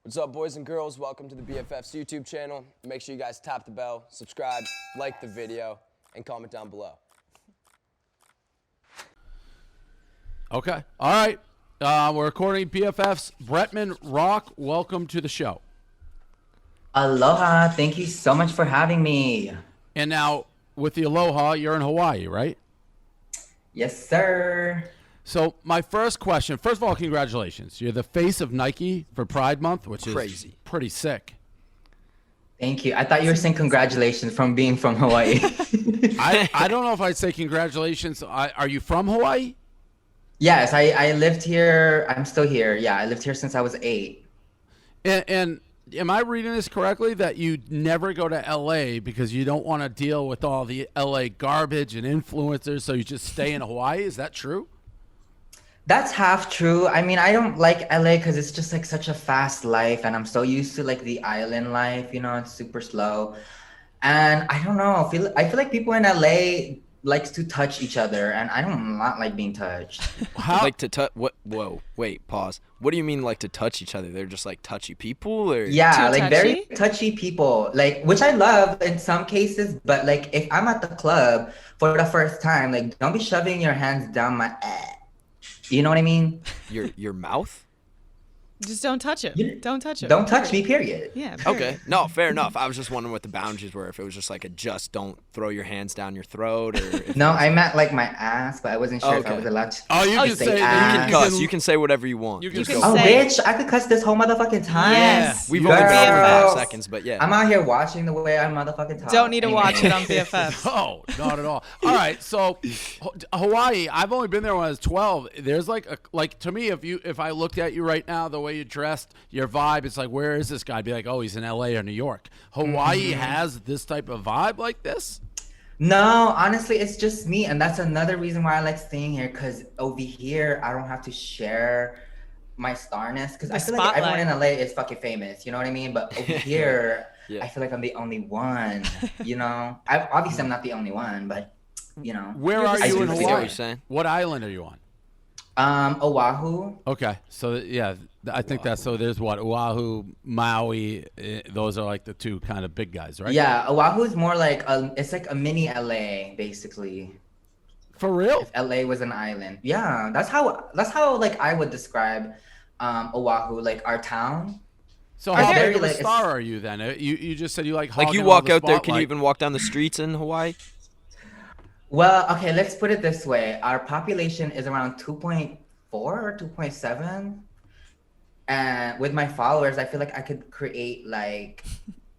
What's up, boys and girls? Welcome to the BFFs YouTube channel. Make sure you guys tap the bell, subscribe, like the video, and comment down below. Okay. All right. We're recording BFFs. Bretman Rock, welcome to the show. Aloha. Thank you so much for having me. And now, with the aloha, you're in Hawaii, right? Yes, sir. So my first question, first of all, congratulations. You're the face of Nike for Pride Month, which is pretty sick. Thank you. I thought you were saying congratulations from being from Hawaii. I don't know if I'd say congratulations. Are you from Hawaii? Yes, I lived here. I'm still here. Yeah, I lived here since I was 8. And am I reading this correctly that you never go to LA because you don't want to deal with all the LA garbage and influencers, so you just stay in Hawaii? Is that true? That's half true. I mean, I don't like LA because it's just like such a fast life, and I'm so used to like the island life. You know, it's super slow, and I don't know. I feel like people in LA likes to touch each other, and I don't not like being touched. How? Like to touch? What? Whoa! Wait! Pause. What do you mean like to touch each other? They're just like touchy people, or yeah, like very touchy people. Like, which I love in some cases, but like if I'm at the club for the first time, like don't be shoving your hands down my ass. You know what I mean? Your mouth? Just don't touch it. Don't touch it. Don't touch me, period. Yeah. Period. Okay. No, fair enough. I was just wondering what the boundaries were. If it was just like just don't throw your hands down your throat, or if no, I meant like my ass, but I wasn't sure if I was allowed to. Oh, you can say ass. You can cuss. You can say whatever you want. You can oh, bitch! I could cuss this whole motherfucking time. Yes. We've only been on for 5 seconds, but yeah. I'm out here watching the way I motherfucking talk. Don't need to watch it on BFFs. No, not at all. All right, so Hawaii. I've only been there when I was 12. There's like to me, if I looked at you right now, the way you dressed, your vibe, it's like, where is this guy? I'd be like, oh, he's in LA or New York. Hawaii has this type of vibe like this? No, honestly, it's just me. And that's another reason why I like staying here. Because over here, I don't have to share my starness. Because I feel like everyone in LA is fucking famous. You know what I mean? But over here, I feel like I'm the only one. You know? Obviously, I'm not the only one. But, you know. Where are you in Hawaii? Saying. What island are you on? Oahu. Okay, so yeah, I think that's so. There's what, Oahu, Maui. Those are like the two kind of big guys, right? Yeah, Oahu is more like it's like a mini LA basically. For real? If LA was an island, yeah, that's how like I would describe Oahu, like our town. So how big of a star are you then? You just said you like you walk out there. Can you even walk down the streets in Hawaii? Well, okay, let's put it this way. Our population is around 2.4 or 2.7. And with my followers, I feel like I could create like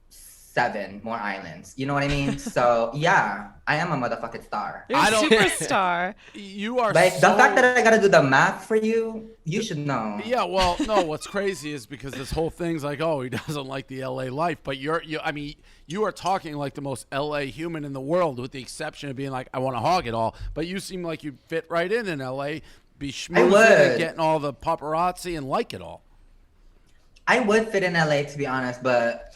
7 more islands. You know what I mean? So, yeah, I am a motherfucking star. You're a superstar. You are like, the fact that I got to do the math for you, you should know. Yeah, well, no, what's crazy is because this whole thing's like, oh, he doesn't like the LA life. But I mean, you are talking like the most LA human in the world, with the exception of being like, I want to hog it all. But you seem like you'd fit right in LA, be schmoozing and getting all the paparazzi and like it all. I would fit in LA, to be honest, but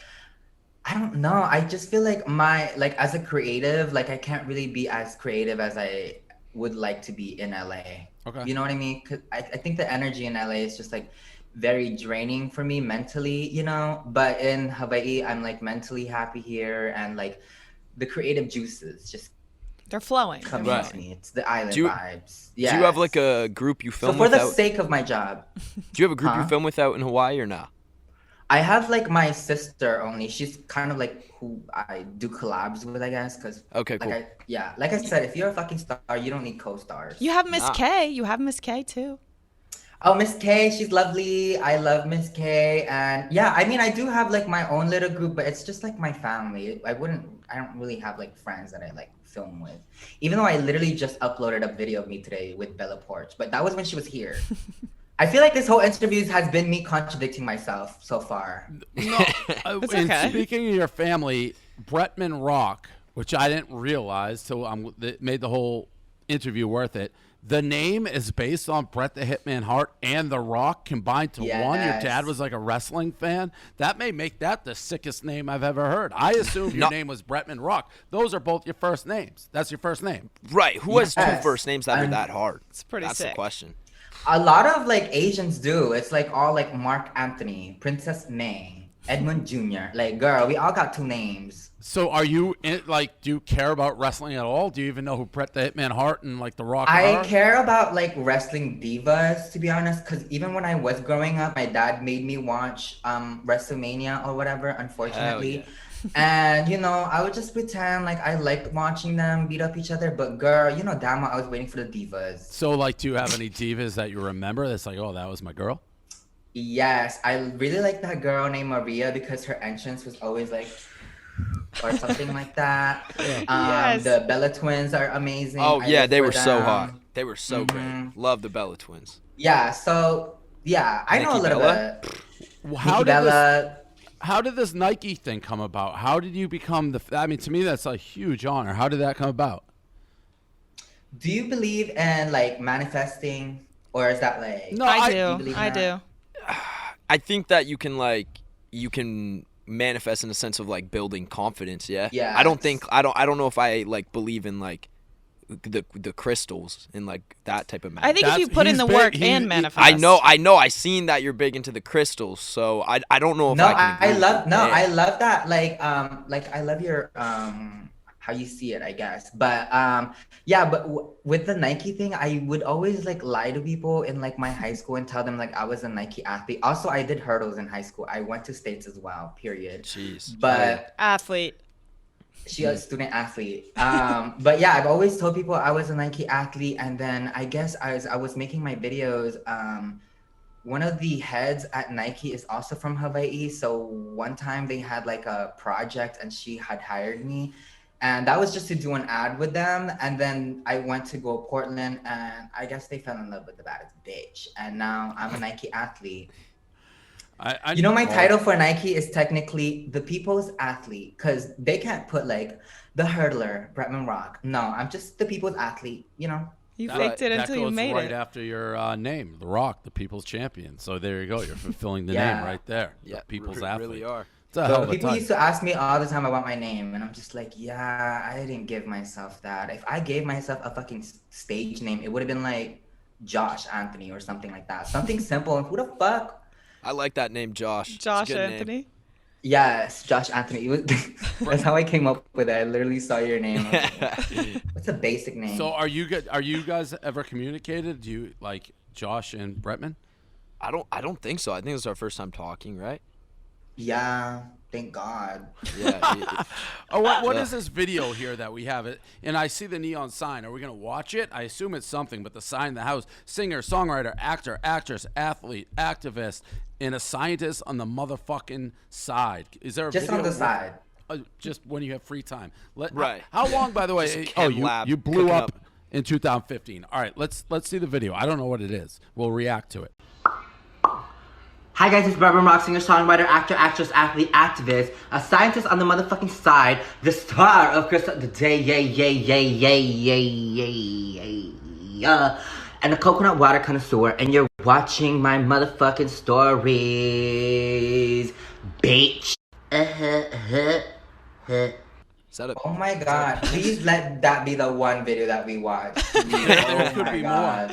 I don't know. I just feel like as a creative, like I can't really be as creative as I would like to be in LA. Okay. You know what I mean? 'Cause I think the energy in LA is just like very draining for me mentally, you know? But in Hawaii, I'm like mentally happy here, and like the creative juices just they're flowing. Come to me. It's the island vibes. Yeah. Do you have like a group you film with? So for the sake of my job. Do you have a group you film with out in Hawaii or not? I have like my sister only. She's kind of like who I do collabs with, I guess. Cause okay, cool. Like I said, if you're a fucking star, you don't need co-stars. You have Miss K. You have Miss K too. Oh, Miss K, she's lovely. I love Miss K. And yeah, I mean, I do have like my own little group, but it's just like my family. I don't really have like friends that I like film with. Even though I literally just uploaded a video of me today with Bella Porch, but that was when she was here. I feel like this whole interview has been me contradicting myself so far. No, and speaking of your family, Bretman Rock, which I didn't realize till it made the whole interview worth it. The name is based on Bret the Hitman Hart and The Rock combined to one. Your dad was like a wrestling fan. That may make that the sickest name I've ever heard. I assumed your name was Bretman Rock. Those are both your first names. That's your first name. Right. Who has 2 first names that are that hard? It's pretty sick. That's the question. A lot of like Asians do. It's like all like Mark Anthony, Princess May, Edmund Jr. Like, girl, we all got 2 names. So are you like? Do you care about wrestling at all? Do you even know who Bret the Hitman Hart and like The Rock I are? care about like wrestling divas, to be honest, because even when I was growing up, my dad made me watch WrestleMania or whatever, unfortunately. And you know, I would just pretend like I liked watching them beat up each other, but girl, you know damn well I was waiting for the divas. So like, do you have any divas that you remember that's like, oh, that was my girl? Yes, I really like that girl named Maria because her entrance was always like or something like that. Yes. The Bella twins are amazing. Oh I yeah, live they for were so them. hot. They were so great. Love the Bella twins. Yeah, so yeah, I know a Nikki little Bella? bit. How Nikki did this? Bella. How did this Nike thing come about? How did you become the? I mean, to me, that's a huge honor. How did that come about? Do you believe in like manifesting, or is that like? No, I do you do. believe in I that? do. I think that you can manifest in a sense of like building confidence. Yeah. Yes. I don't know if I like believe in like the crystals and like that type of magic. I think if you put in he's the big- work he- and he- manifest. I know. I seen that you're big into the crystals, so I don't know if No, I can. I agree with love you. no, Yeah. I love that. Like I love your how you see it, I guess. But yeah, but with the Nike thing, I would always like lie to people in like my high school and tell them like I was a Nike athlete. Also, I did hurdles in high school. I went to states as well. Period. Jeez. But Athlete. she was a student athlete. But yeah, I've always told people I was a Nike athlete, and then I guess I was making my videos. One of the heads at Nike is also from Hawaii. So one time they had like a project and she had hired me. And that was just to do an ad with them. And then I went to go Portland and I guess they fell in love with the baddest bitch. And now I'm a Nike athlete. You know, my title for Nike is technically the people's athlete because they can't put like the hurdler, Bretman Rock. No, I'm just the people's athlete, you know? You faked it until you made right it. after your name, The Rock, the people's champion. So there you go. You're fulfilling the Yeah. name right there. Yeah, The people's really athlete. are. It's a hell So of a people title. used to ask me all the time about my name, and I'm just like, yeah, I didn't give myself that. If I gave myself a fucking stage name, it would have been like Josh Anthony or something like that. Something simple. Who the fuck? I like that name, Josh. It's a Josh good name. Anthony. Yes, Josh Anthony. That's how I came up with it. I literally saw your name. I was like, what's a basic name? So are you good? Are you guys ever communicated? Do you like Josh and Bretman? I don't think so. I think this is our first time talking, right? Yeah, thank God. Yeah. Oh, what is this video here that we have? It and I see the neon sign. Are we gonna watch it? I assume it's something, but the sign in the house: singer, songwriter, actor, actress, athlete, activist, and a scientist on the motherfucking side. Is there a Just video on the side. Just when you have free time. Right. How long, by the way? Just a Oh, chem lab you blew cooking up up. in 2015. All right, let's see the video. I don't know what it is. We'll react to it. Hi guys, it's Bretman Rock, singer, songwriter, actor, actress, athlete, activist, a scientist on the motherfucking side, the star of Crystal the Day, and a coconut water connoisseur, and you're watching my motherfucking stories, bitch. Is that a, Oh my god, please let that be the one video that we watch. There could be more.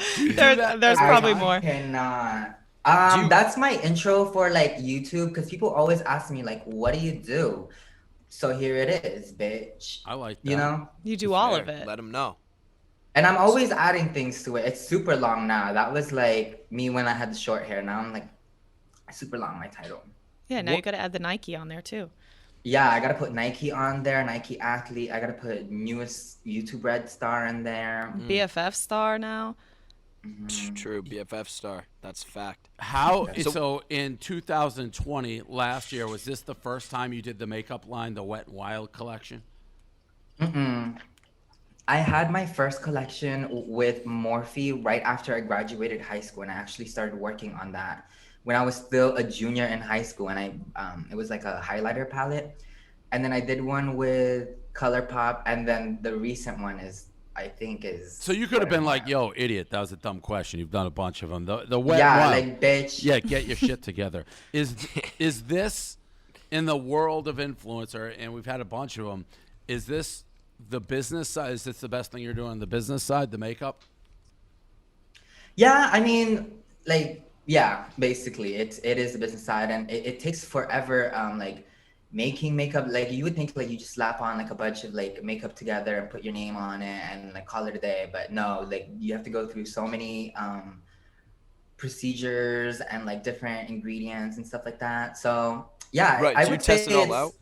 There's probably more. I cannot. That's my intro for like YouTube because people always ask me like, what do you do? So here it is, bitch. I like that. You know? You do all of it. Let them know. And I'm always adding things to it. It's super long now. That was like me when I had the short hair. Now I'm like super long, my title. Yeah, now you got to add the Nike on there too. Yeah, I gotta put Nike on there, Nike athlete. I gotta put newest YouTube Red star in there. BFF star now. True, BFF star. That's fact. So in 2020, last year, was this the first time you did the makeup line, the Wet n Wild collection? I had my first collection with Morphe right after I graduated high school, and I actually started working on that when I was still a junior in high school, and it was like a highlighter palette, and then I did one with ColourPop, and then the recent one is. So you could have been like, "Yo, idiot, that was a dumb question." You've done a bunch of them. The Wet n yeah, Wild. like bitch. Yeah, get your shit together. Is this in the world of influencer? And we've had a bunch of them. Is this the business side? Is this the best thing you're doing on the business side, the makeup? Yeah, I mean, like, yeah, basically, it is the business side, and it takes forever. Like making makeup, like you would think like you just slap on like a bunch of like makeup together and put your name on it and like call it a day, but no, like you have to go through so many procedures and like different ingredients and stuff like that. So yeah, Right. I Do you would say test it all it's out?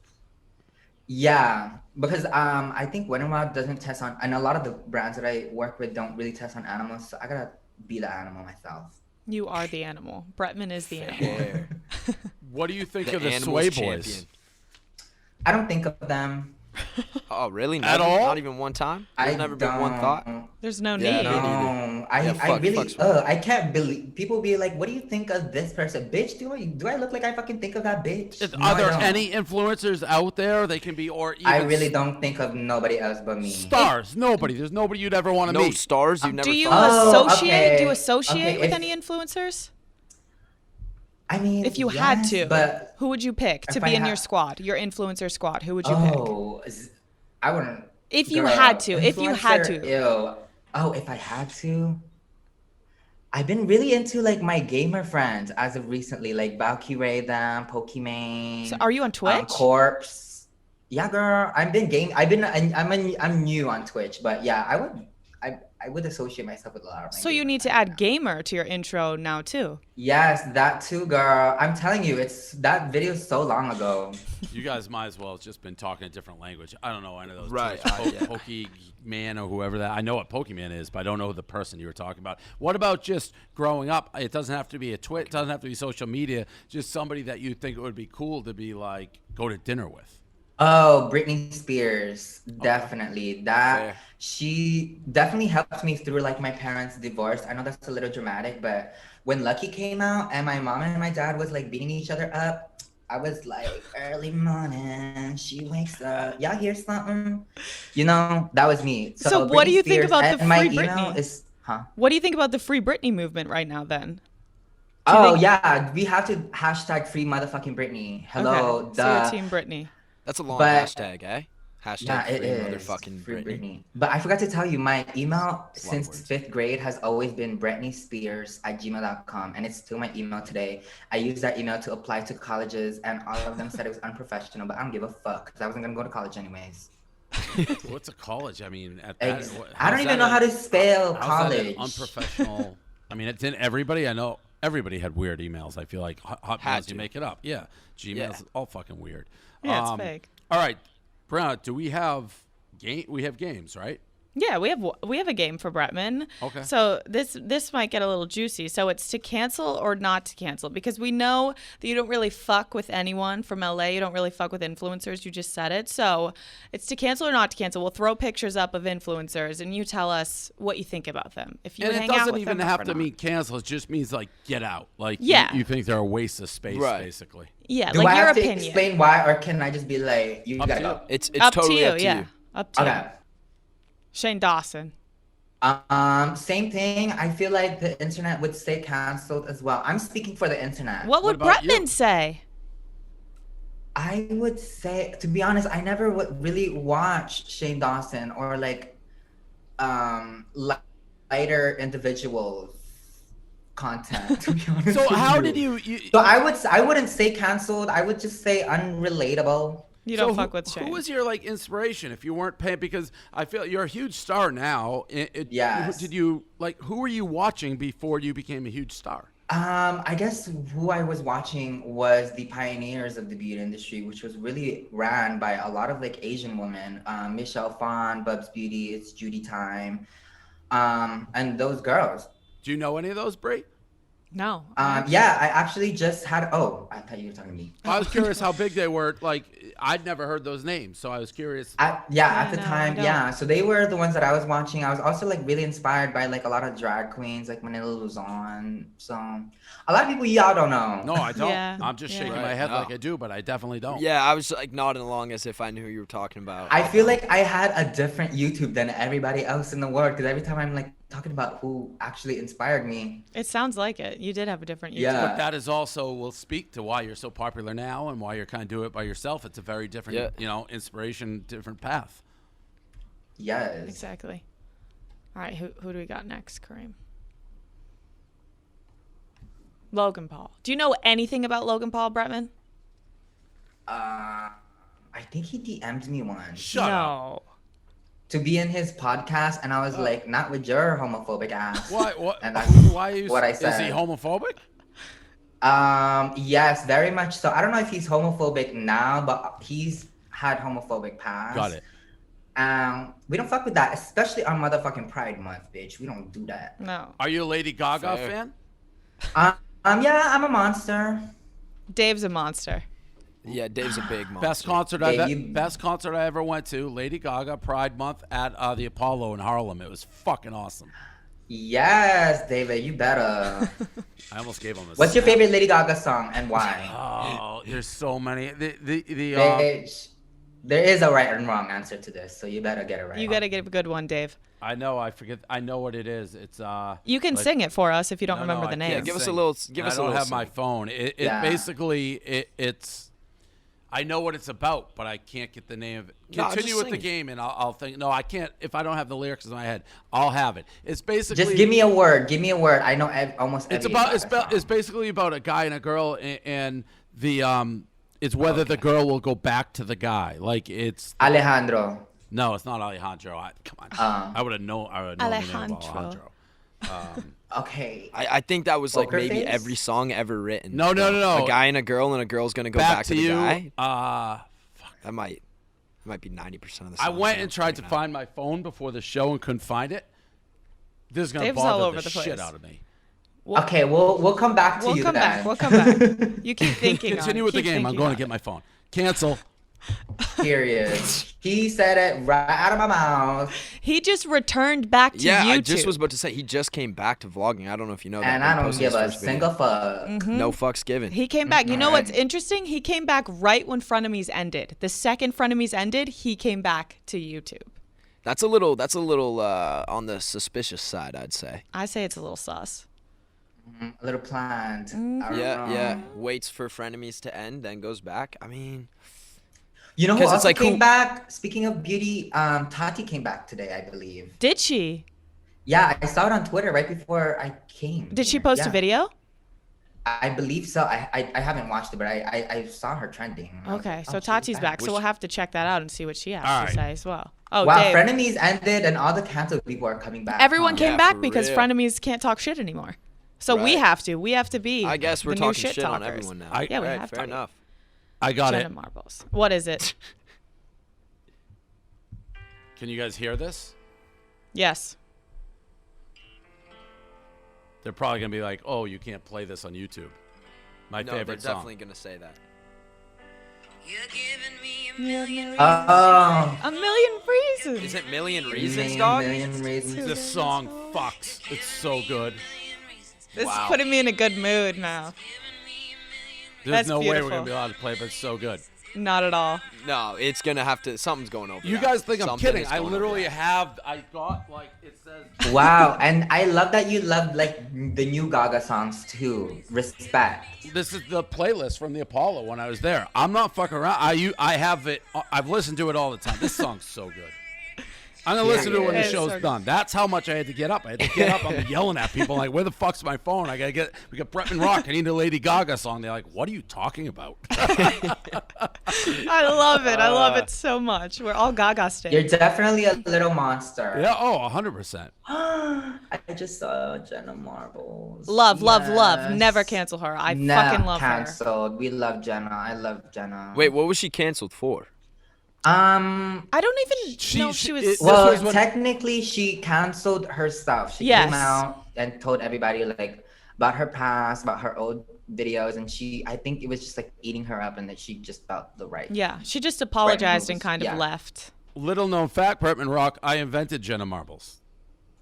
yeah, because I think Wintermouth doesn't test on, and a lot of the brands that I work with don't really test on animals, so I gotta be the animal myself. You are the animal. Bretman is the animal. Fair. What do you think The of the animals Sway champion. Boys? I don't think of them. Oh, really? At Never? all? Not even one time? There's never been one thought? There's no Yeah, need. no. No, Yeah, I fuck really, Sway. I can't believe people be like, "What do you think of this person, bitch? Do I look like I fucking think of that bitch?" No, Are I there don't. any influencers out there they can be, or even I really don't think of nobody else but me. stars? Nobody. There's nobody you'd ever want to No meet. stars you've never Do you thought? Oh, associate? Do you okay. associate Okay, with if- any influencers? I mean, If you had yes, to, but who would you pick to if be I in your ha- squad, your influencer squad? Who would you pick? oh, I wouldn't. If you Girl, had to, if you had influencer, to. Ew. Oh, if I had to. I've been really into like my gamer friends as of recently, like Valkyrie, them, Pokimane. So are you on Twitch? Corpse. Yeah, girl. I'm new on Twitch, but yeah, I would associate myself with a lot of my So you gamer need to friends, add yeah. gamer to your intro now too. Yes, that too, girl. I'm telling you, it's that video so long ago. You guys might as well have just been talking a different language. I don't know any of those. Right, Twitch, yeah. Pokemon or whoever that. I know what Pokemon is, but I don't know the person you were talking about. What about just growing up? It doesn't have to be a Twitch. It doesn't have to be social media. Just somebody that you think it would be cool to be like go to dinner with. Oh, Britney Spears, definitely. That Fair. she definitely helped me through like my parents' divorce. I know that's a little dramatic, but when Lucky came out and my mom and my dad was like beating each other up, I was like, early morning, she wakes up. Y'all hear something? You know, that was me. So what do Britney you think Spears, about the and my Free email Britney? is, huh? What do you think about the Free Britney movement right now then? you Oh think- yeah, we have to hashtag free motherfucking Britney. Hello, Okay. So duh. you're Team Britney. That's a long But- hashtag, eh? Hashtag Yeah, it free is. motherfucking Free Britney. But I forgot to tell you, my email A lot of since words. 5th grade has always been britneyspears@gmail.com, and it's still my email today. I used that email to apply to colleges, and all of them said it was unprofessional, but I don't give a fuck because I wasn't gonna go to college anyways. What's a college? I mean, at Ex- that, I don't even know how to spell college. Unprofessional. I mean, it's in everybody. I know everybody had weird emails. I feel like hot Had mails, you to. make it up. Yeah, Gmail's Yeah. all fucking weird. Yeah, it's fake. All right, Brianna, do we have We have games, right? Yeah, we have a game for Bretman. Okay. So this might get a little juicy. So it's to cancel or not to cancel, because we know that you don't really fuck with anyone from LA. You don't really fuck with influencers. You just said it. So it's to cancel or not to cancel. We'll throw pictures up of influencers, and you tell us what you think about them. If you And would it hang out doesn't with even them have or to not. mean cancel. It just means like get out. Like Yeah. you think they're a waste of space, Right. basically. Yeah, Do like I your have to opinion. explain why, or can I just be like, you Up gotta to you. go? It's Up totally to you. up to Yeah, you. up to you. Okay. Shane Dawson. Same thing. I feel like the internet would stay canceled as well. I'm speaking for the internet. What would about you? Bretman say? I would say, to be honest, I never would really watch Shane Dawson or like lighter individuals content. To be honest. So with how you. did you So I wouldn't say canceled. I would just say unrelatable. You don't so fuck who, with Shane. Who was your like inspiration if you weren't paying? Because I feel you're a huge star now. Yes. Did you like who were you watching before you became a huge star? I guess who I was watching was the pioneers of the beauty industry, which was really ran by a lot of like Asian women. Michelle Phan, Bubs Beauty, It's Judy Time, and those girls. Do you know any of those, Brie? No. Yeah, I actually just had. Oh, I thought you were talking to me. I was curious how big they were. Like I'd never heard those names, so I was curious. At the no, time, I don't. yeah. So they were the ones that I was watching. I was also like really inspired by like a lot of drag queens, like Manila Luzon. So a lot of people y'all don't know. No, I don't. Yeah, I'm just yeah. shaking Right, my head no. like I do, but I definitely don't. Yeah, I was like nodding along as if I knew who you were talking about. I feel like I had a different YouTube than everybody else in the world, because every time I'm like talking about who actually inspired me. It sounds like it. You did have a different YouTube. Yeah. But that is also will speak to why you're so popular now and why you're kind of doing it by yourself. It's a very different, inspiration, different path. Yes. Exactly. All right, who do we got next, Kareem? Logan Paul. Do you know anything about Logan Paul, Bretman? I think he DM'd me once Shut up. No. to be in his podcast, and I was like, not with your homophobic ass. Why? What? And that's Why are you? what I Is said. he homophobic? Yes, very much so. I don't know if he's homophobic now, but he's had homophobic past. Got it. We don't fuck with that, especially on motherfucking Pride Month, bitch. We don't do that. No. Are you a Lady Gaga Fair. fan? Yeah, I'm a monster. Dave's a monster. Yeah, Dave's a big monster. Best concert I ever went to, Lady Gaga Pride Month at the Apollo in Harlem. It was fucking awesome. Yes, David, you better. I almost gave him a. What's your snap. favorite Lady Gaga song and why? Oh, there's so many. Bitch, there is a right and wrong answer to this, so you better get it right. You got to get a good one, Dave. I know. I forget. I know what it is. It's You can like- sing it for us if you don't No, remember no, the I name. can't give us a sing. little- give us a I don't little have my sing. phone. It Yeah. basically it's. I know what it's about, but I can't get the name of it. No, Continue just with the sing. game, and I'll think. No, I can't. If I don't have the lyrics in my head, I'll have it. It's basically. Just give me a word. Give me a word. I know almost every It's about. Lady Gaga It's song. basically about a guy and a girl, and the It's whether the girl will go back to the guy. Like it's. Alejandro. No, it's not Alejandro. Come on. I would have known. I would know the name of Alejandro. Alejandro. Okay. I think that was like Poker maybe Face? every song ever written. No. A guy and a girl's gonna go back to the you. guy. That might be 90% of the I songs. went now. and tried to find my phone before the show and couldn't find it. This is gonna Dave's all bother over the the shit place. out of me. Okay, we'll come back to We'll you come then. back. We'll come back. You keep thinking. Continue on it. with the Keep game. I'm thinking going on to get it. my phone. Cancel. Period. He said it right out of my mouth, He just returned back to Yeah, YouTube. I just was about to say he just came back to vlogging. I don't know if you know that. and but he I don't posted give his a first video. single fuck. No fucks given. He came back. You know what's Alright. interesting? He came back right when Frenemies ended. The second Frenemies ended, he came back to YouTube. That's a little on the suspicious side, I'd say. I say it's a little sus. A little plant. Mm-hmm. I don't Yeah. know. Waits for frenemies to end, then goes back. I mean, You know who 'Cause it's also like came who- back? Speaking of beauty, Tati came back today, I believe. Did she? Yeah, I saw it on Twitter right before I came. Did she here. post Yeah. a video? I believe so. I haven't watched it, but I saw her trending. I was Okay, like, so oh, she's Tati's back, so Which- we'll have to check that out and see what she has All to right. say as well. Oh, Wow, Dave. frenemies ended and all the canceled people are coming back. Everyone huh? came Yeah, back for because real. Frenemies can't talk shit anymore. So we Right. have to. We have to be. I guess we're the new talking shit on talkers. everyone now. Yeah, we Alright, have fair to. enough. I got Jenna it. Marbles. What is it? Can you guys hear this? Yes. They're probably gonna be like, "Oh, you can't play this on YouTube." My No, they're favorite song. definitely gonna say that. Oh, A million reasons. Is it Million Reasons, million, dog? million reasons. This song fucks. It's so good. This Wow. is putting me in a good mood now. There's That's no way we're beautiful. gonna be allowed to play, but it's so good. Not at all. No, it's gonna have to. Something's going over. You that. guys think I'm Something kidding? is I going over literally that. have. I got like it says. Wow, and I love that you love like the new Gaga songs too. Respect. This is the playlist from the Apollo when I was there. I'm not fucking around. I have it. I've listened to it all the time. This song's so good. I'm gonna listen to it when the It's show's so good. done. That's how much I had to get up. I had to get up. I'm yelling at people like, "Where the fuck's my phone? I gotta get. We got Bretman Rock. I need a Lady Gaga song." They're like, "What are you talking about?" I love it. I love it so much. We're all Gaga You're stans. definitely a little monster. Yeah. Oh, 100%. I just saw Jenna Marbles. Love, love, love. Yes. Never cancel her. I No, fucking love her. canceled. We love Jenna. I love Jenna. Wait, what was she canceled for? Um. I don't even She- know she- she was. it- Well, was when- technically, she canceled her stuff. She Yes. came out and told everybody like about her past, about her old videos, and I think it was just like eating her up, and that she just felt the right. Yeah, she just apologized and moves, kind of yeah. left. Little known fact: Bretman Rock. I invented Jenna Marbles.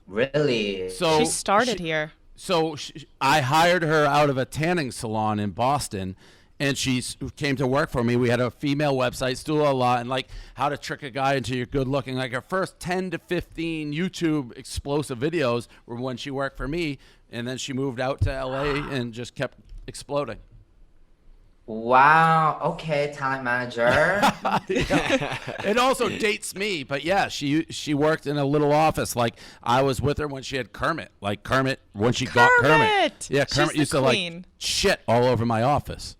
Really. So She started here. So I hired her out of a tanning salon in Boston, and she came to work for me. We had a female website, still a lot, and like how to trick a guy into you're good looking. Like her first 10 to 15 YouTube explosive videos were when she worked for me, and then she moved out to LA and just kept exploding. Wow. Okay, talent manager. Yeah. It also dates me, but yeah, she worked in a little office. Like I was with her when she had Kermit. Like Kermit when she got Kermit. Yeah, Kermit She's used the to queen. like shit all over my office.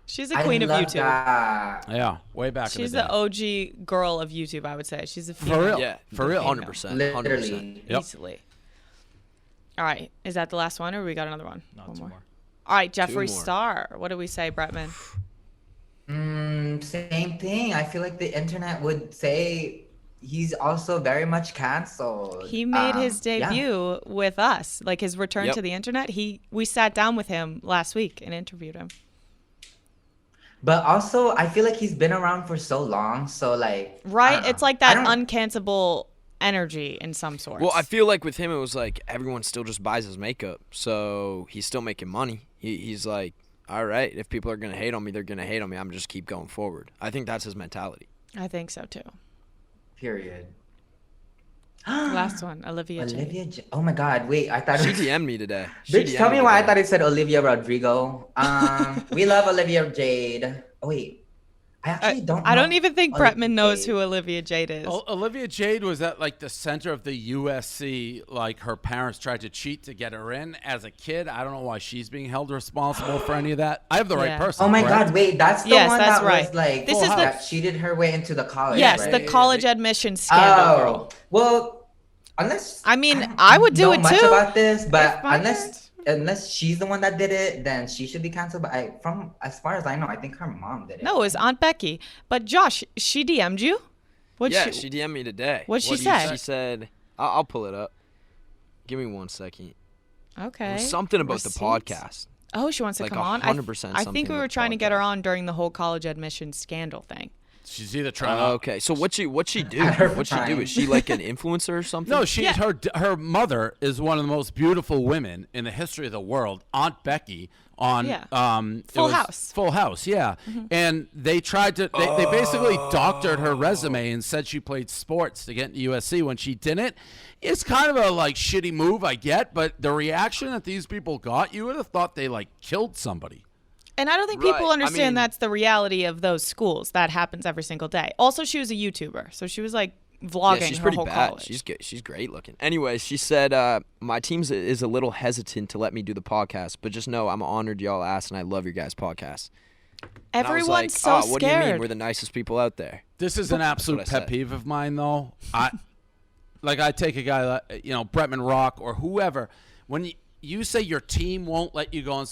She's the queen of love YouTube. That. Yeah, way back She's in the the day. OG girl of YouTube, I would say. She's a female. For real. Yeah, For real. 100%. 100%. Literally. Yep. Easily. All right. Is that the last one, or we got another one? No, One two more. more. All right, Jeffree more. Star. What do we say, Bretman? Same thing. I feel like the internet would say he's also very much canceled. He made his Yeah. debut with us, like his return Yep. to the internet. We sat down with him last week and interviewed him. But also, I feel like he's been around for so long. So like, I Right? don't know. It's like I that don't- uncancelable energy in some sorts. Well, I feel like with him, it was like everyone still just buys his makeup, so he's still making money. He's like, all right, if people are gonna hate on me, they're gonna hate on me. I'm just keep going forward. I think that's his mentality. I think so too. Period. Last one, Olivia. Jade. Olivia. Oh my God! Wait, I thought. She it was... DM'd me today. She Bitch, tell DM'd me why I today. thought it said Olivia Rodrigo. We love Olivia Jade. Oh wait, I actually don't. I know don't even think Olivia Bretman knows Jade. who Olivia Jade is. Olivia Jade was at like the center of the USC. Like her parents tried to cheat to get her in as a kid. I don't know why she's being held responsible for any of that. I have the right Yeah. person. Oh my correct? God! Wait, that's the Yes, one that's that right. was like This is the- that cheated her way into the college. Yes, right? the college admission scandal girl. Well, unless I mean, don't I would do know it much too. about this, but If my unless she's the one that did it, then she should be canceled. But from as far as I know, I think her mom did it. No, it was Aunt Becky. But Josh, she DM'd you? What'd Yeah, she DM'd me today. What'd she What say? She said, I'll pull it up. Give me 1 second. Okay. It was something about the Receipts? podcast. Oh, she wants to Like come on. 100% I something think we were with trying to get her podcast. on during the whole college admission scandal thing. She's either trying to. Okay, so what'd she do? At her What'd she do? prime. Is she like an influencer or something? No, she's Yeah. her mother is one of the most beautiful women in the history of the world. Aunt Becky on Yeah. it Full was House. Full House, yeah. And they tried to they basically doctored her resume and said she played sports to get into USC when she didn't. It's kind of a like shitty move, I get, but the reaction that these people got, you would have thought they like killed somebody. And I don't think Right, people I understand mean- that's the reality of those schools. That happens every single day. Also, she was a YouTuber, so she was like vlogging Yeah, she's her pretty whole bad. college. She's great looking. Anyway, she said, my team is a little hesitant to let me do the podcast, but just know I'm honored y'all asked, and I love your guys' podcast. And I was Everyone's like, so what do you mean? scared. We're the nicest people out there. This is an absolute what I pet said. peeve of mine, though. I take a guy like, Bretman Rock or whoever. When you say your team won't let you go on,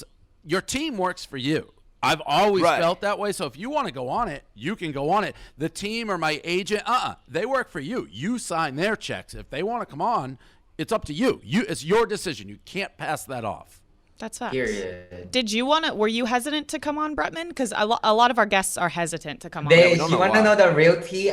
your team works for you. I've always Right. felt that way. So if you want to go on it, you can go on it. The team or my agent, they work for you. You sign their checks. If they want to come on, it's up to you. It's your decision. You can't pass that off. That's facts. Period. Did you want to? Were you hesitant to come on, Bretman? Because a lot of our guests are hesitant to come on. They, we don't you know want to why. know the real tea?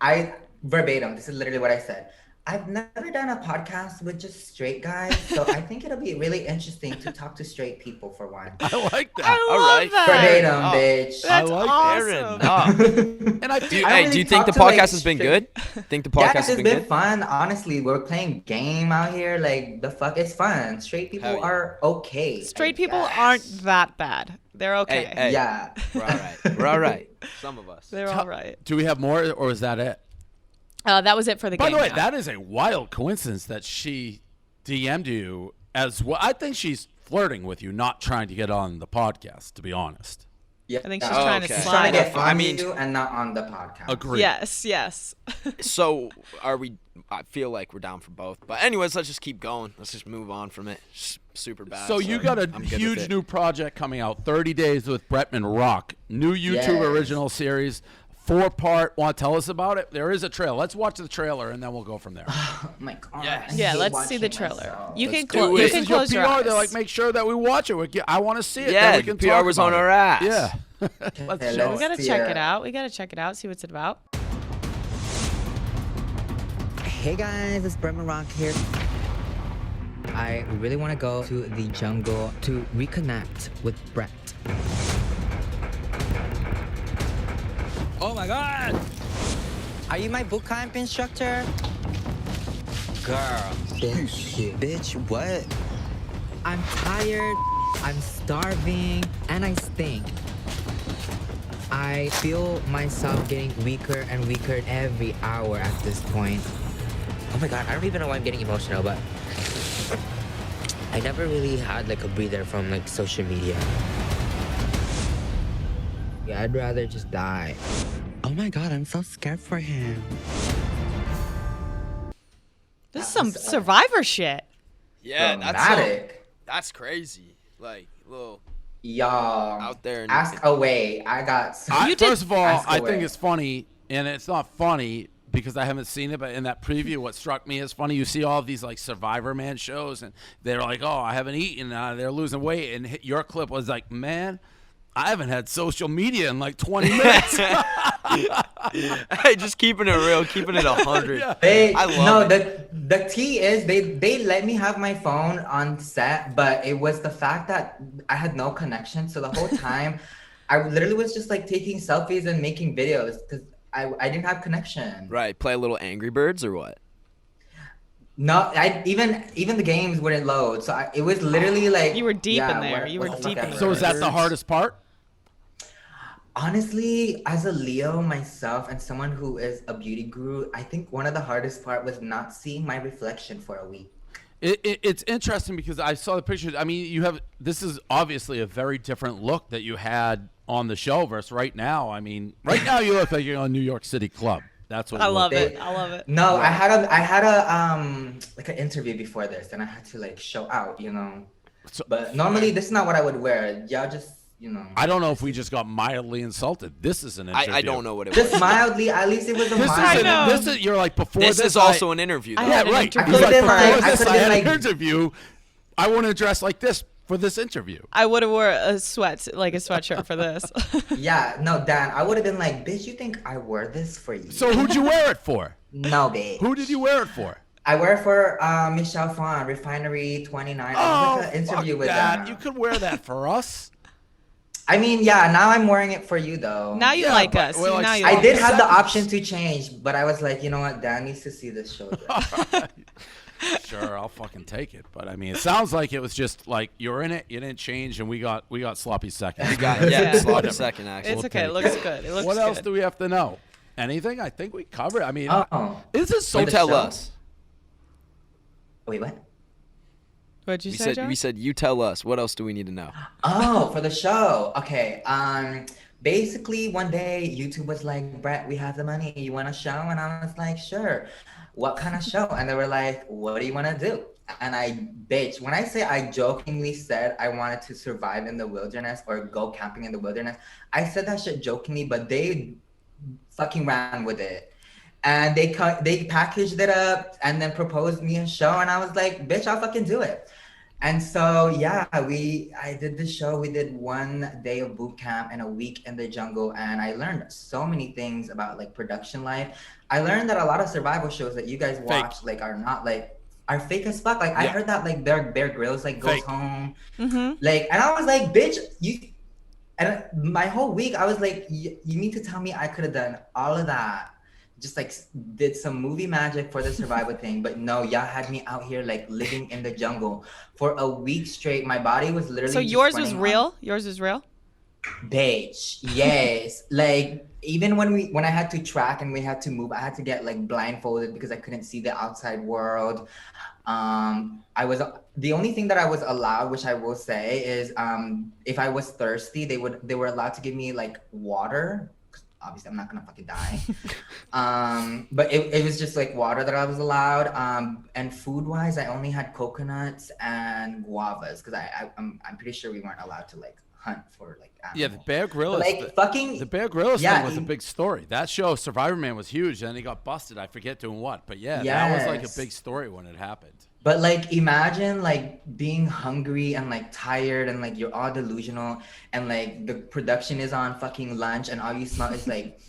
I verbatim. This is literally what I said. I've never done a podcast with just straight guys, so I think it'll be really interesting to talk to straight people for one. I like that. I All love right. that. Verbatim, Oh. bitch. That's like awesome. Aaron, And I do feel you, I hey, really do you think the talk to, like, podcast has been good? Think the podcast Yes, has it's been been good? fun. Honestly, we're playing game out here. Like the fuck, it's fun. Straight people Hell yeah. are okay. Straight I people guess. aren't that bad. They're okay. Hey. Yeah. We're all right. We're all right. Some of us. They're all right. do we have more, or is that it? That was it for the By game. the way, now. that is a wild coincidence that she DM'd you as well. I think she's flirting with you, not trying to get on the podcast, to be honest. Yeah. I think she's Oh, trying to okay. She's slide trying to it. get on I mean- you and not on the podcast. Agree. Yes, yes. So are we? I feel like we're down for both. But anyways, let's just keep going. Let's just move on from it. Super bad. So you got a I'm good with huge it. new project coming out, 30 Days with Bretman Rock. New YouTube Yes. original series, 4-part. Want to tell us about it? There is a trailer. Let's watch the trailer, and then we'll go from there. Oh my god. Yes. I Yeah, hate let's see the watching trailer. myself. You can Let's do close. it. You This can This is your close your PR. eyes. They're like, make sure that we watch it. I want to see it. Yeah, then we can the PR talk was about on it. our ass. Yeah. Let's Okay, show We it. gotta Let's check see it out. We gotta check it out. See what it's about. Hey guys, it's Bretman Rock here. I really want to go to the jungle to reconnect with Brett. Oh my god! Are you my boot camp instructor? Girl. Bitch, what? I'm tired, I'm starving, and I stink. I feel myself getting weaker and weaker every hour at this point. Oh my god, I don't even know why I'm getting emotional, but I never really had like a breather from like social media. Yeah, I'd rather just die. Oh my god, I'm so scared for him. This is some Survivor shit. Yeah, dramatic. That's crazy. Like, little y'all out there. Ask away. I got. First of all, I think it's funny, and it's not funny because I haven't seen it, but in that preview, what struck me as funny, you see all of these like Survivor Man shows, and they're like, "Oh, I haven't eaten," they're losing weight, and your clip was like, "Man, I haven't had social media in like 20 minutes." Hey, just keeping it real, keeping it 100. Yeah. I love it. The tea is they let me have my phone on set, but it was the fact that I had no connection. So the whole time, I literally was just like taking selfies and making videos because I didn't have connection. Right. Play a little Angry Birds or what? No, even the games wouldn't load. So it was literally like you were deep in there. You were deep in there. So is that the hardest part? Honestly, as a Leo myself and someone who is a beauty guru, I think one of the hardest part was not seeing my reflection for a week. It's interesting because I saw the pictures. I mean, this is obviously a very different look that you had on the show versus right now. I mean, right now you look like you're on New York City Club. That's what I love it. I love it. No, I had a like an interview before this, and I had to like show out, you know. But normally this is not what I would wear. Y'all just, you know. I don't know if we just got mildly insulted. This is an interview. I don't know what it was. Just mildly, at least it was a mild. This is you're like before this. This is also an interview. Though. Yeah, right. I could have been like, I had an interview. I want to dress like this for this interview. I would have wore a sweatshirt for this. Yeah, no, Dan, I would have been like, bitch, you think I wore this for you? So who'd you wear it for? No, bitch. Who did you wear it for? I wear it for Michelle Phan, Refinery 29. Oh, I was like an interview with that. them. You could wear that for us. I mean, yeah, now I'm wearing it for you, though. Now you like us. Like, now you I like did us. have the option to change, but I was like, you know what? Dan needs to see this show. Sure, I'll fucking take it. But I mean, it sounds like it was just like you're in it, you didn't change, and we got sloppy seconds. Sloppy second actually. It's okay. It looks good. It looks what else good. do we have to know? Anything? I think we covered. I mean, this is so. You tell us. Wait, what? What'd you say, John? We said you tell us. What else do we need to know? Oh, for the show. Okay. Basically, one day YouTube was like, Brett, we have the money. You want a show? And I was like, sure. What kind of show? And they were like, what do you want to do? And when I say I jokingly said I wanted to survive in the wilderness or go camping in the wilderness, I said that shit jokingly, but they fucking ran with it. And they packaged it up and then proposed me a show. And I was like, bitch, I'll fucking do it. And so, yeah, I did the show. We did 1 day of boot camp and a week in the jungle. And I learned so many things about like production life. I learned that a lot of survival shows that you guys watch like are fake as fuck. Like I heard that like Bear Grylls like goes home. Mm-hmm. Like, and I was like, bitch, and my whole week I was like, you need to tell me I could have done all of that. Just like did some movie magic for the survival thing, but no, y'all had me out here like living in the jungle for a week straight. My body was literally. So yours was real. Yours is real. Bitch, yes. Like even when I had to track and we had to move, I had to get like blindfolded because I couldn't see the outside world. I was the only thing that I was allowed, which I will say, is if I was thirsty, they were allowed to give me like water. Obviously, I'm not gonna fucking die. But it was just like water that I was allowed. And food-wise, I only had coconuts and guavas because I'm pretty sure we weren't allowed to like hunt for like animals. Yeah, the Bear Grylls. The Bear Grylls thing was a big story. That show, Survivor Man, was huge. And he got busted. I forget doing what, but that was like a big story when it happened. But like imagine like being hungry and like tired and like you're all delusional and like the production is on fucking lunch and all you smell is like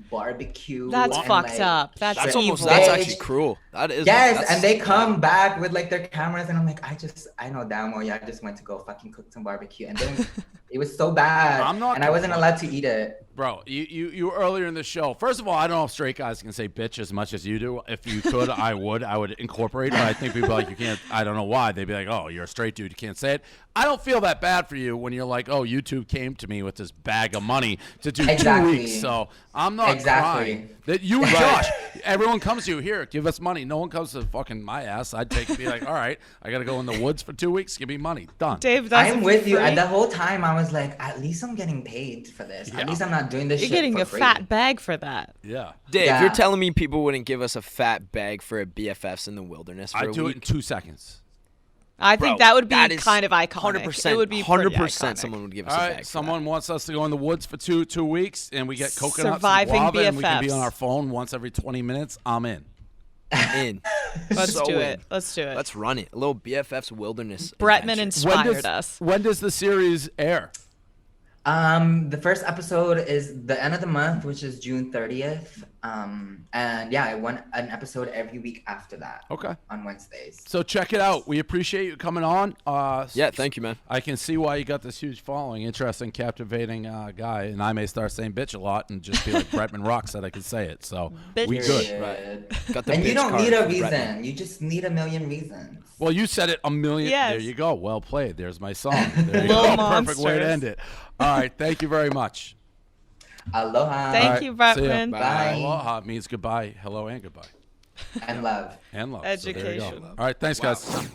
barbecue. That's and, fucked like, up. That's actually cruel. That is. Yes, and they come back with like their cameras and I'm like, I know damn well, I just went to go fucking cook some barbecue and then it was so bad and I wasn't allowed to eat it. Bro, you earlier in the show. First of all, I don't know if straight guys can say bitch as much as you do. If you could, I would incorporate it. But I think people are like, you can't. I don't know why. They'd be like, oh, you're a straight dude, you can't say it. I don't feel that bad for you when you're like, oh, YouTube came to me with this bag of money to do 2 weeks. So I'm not crying. That you and Josh, everyone comes to you, here, give us money. No one comes to fucking my ass. I'd take it and be like, all right, I got to go in the woods for 2 weeks. Give me money. Done. Dave, that's I'm with you. And the whole time I was like, at least I'm getting paid for this. Yeah. At least I'm not doing this You're shit getting for a free. fat bag for that. Yeah. Dave, Yeah. you're telling me people wouldn't give us a fat bag for a BFFs in the wilderness for I'd a do week? it in 2 seconds. I think that would be kind of iconic. 100%. It would be 100% someone would give us All a right, bag. someone wants us to go in the woods for two weeks, and we get coconuts Surviving and guava, and we can be BFFs. on our phone once every 20 minutes. I'm in. In. Let's So do in. it. Let's do it. Let's run it. A little BFFs wilderness. Bretman adventure. inspired us. When does the series air? The first episode is the end of the month, which is June 30th. And yeah, I want an episode every week after that. Okay. On Wednesdays. So check it out. We appreciate you coming on. Yeah, thank you, man. I can see why you got this huge following. Interesting, captivating guy. And I may start saying bitch a lot and just be like Bretman Rock said I could say it. So Bitch. we good. Period. Right. Got the And you bitch don't card need a from reason. Bretman. You just need a million reasons. Well, you said it a million. Yes. There you go. Well played. There's my song. There you Little go. Perfect way to monsters. end it. All right. Thank you very much. Aloha. Thank All right, you, see ya. Bretman. Bye. Aloha means goodbye, hello, and goodbye. And love. And love. So there you go. Education. All right. Thanks, guys.